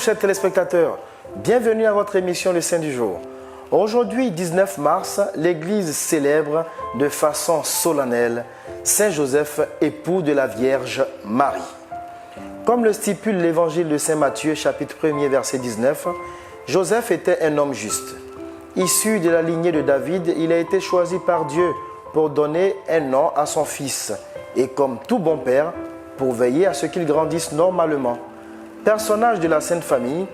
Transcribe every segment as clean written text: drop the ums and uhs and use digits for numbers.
chers téléspectateurs, bienvenue à votre émission Le Saint du Jour. Aujourd'hui, 19 mars, l'Église célèbre de façon solennelle Saint Joseph, époux de la Vierge Marie. Comme le stipule l'Évangile de Saint Matthieu, chapitre 1er, verset 19, Joseph était un homme juste. Issu de la lignée de David, il a été choisi par Dieu pour donner un nom à son fils et comme tout bon père, pour veiller à ce qu'il grandisse normalement. Personnage de la Sainte Famille,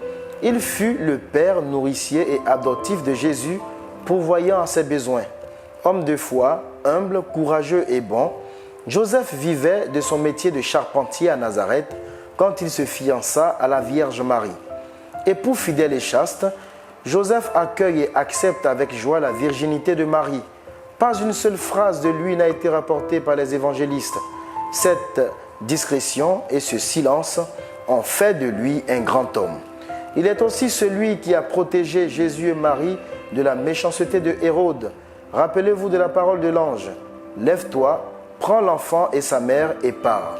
il fut le père nourricier et adoptif de Jésus, pourvoyant à ses besoins. Homme de foi, humble, courageux et bon, Joseph vivait de son métier de charpentier à Nazareth quand il se fiança à la Vierge Marie. Époux fidèle et chaste, Joseph accueille et accepte avec joie la virginité de Marie. Pas une seule phrase de lui n'a été rapportée par les évangélistes. Cette discrétion et ce silence ont fait de lui un grand homme. Il est aussi celui qui a protégé Jésus et Marie de la méchanceté de Hérode. Rappelez-vous de la parole de l'ange. « Lève-toi, prends l'enfant et sa mère et pars ».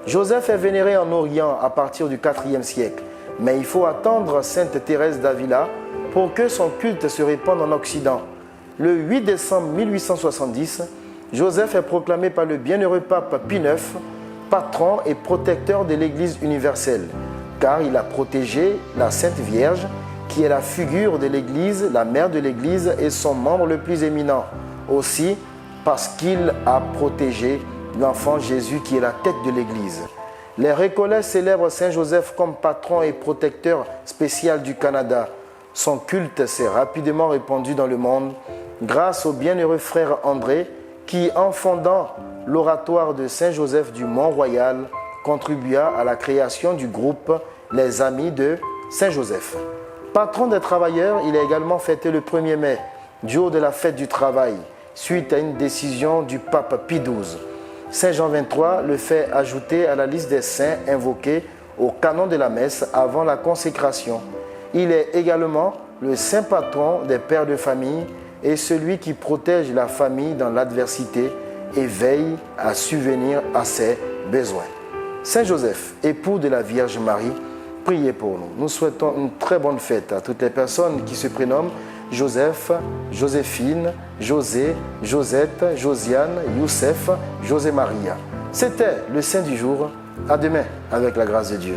Joseph est vénéré en Orient à partir du IVe siècle, mais il faut attendre Sainte Thérèse d'Avila pour que son culte se répande en Occident. Le 8 décembre 1870, Joseph est proclamé par le bienheureux pape Pie IX patron et protecteur de l'Église universelle, car il a protégé la Sainte Vierge, qui est la figure de l'Église, la mère de l'Église et son membre le plus éminent. Aussi, parce qu'il a protégé l'enfant Jésus, qui est la tête de l'Église. Les Récollets célèbrent Saint Joseph comme patron et protecteur spécial du Canada. Son culte s'est rapidement répandu dans le monde grâce au bienheureux frère André, qui, en fondant l'oratoire de Saint Joseph du Mont-Royal, contribua à la création du groupe Les Amis de Saint Joseph. Patron des travailleurs, il a également fêté le 1er mai, jour de la fête du travail, suite à une décision du pape Pie XII. Saint Jean XXIII le fait ajouter à la liste des saints invoqués au canon de la messe avant la consécration. Il est également le saint patron des pères de famille et celui qui protège la famille dans l'adversité et veille à subvenir à ses besoins. Saint Joseph, époux de la Vierge Marie, priez pour nous. Nous souhaitons une très bonne fête à toutes les personnes qui se prénomment Joseph, Joséphine, José, Josette, Josiane, Youssef, José Maria. C'était le Saint du jour. À demain avec la grâce de Dieu.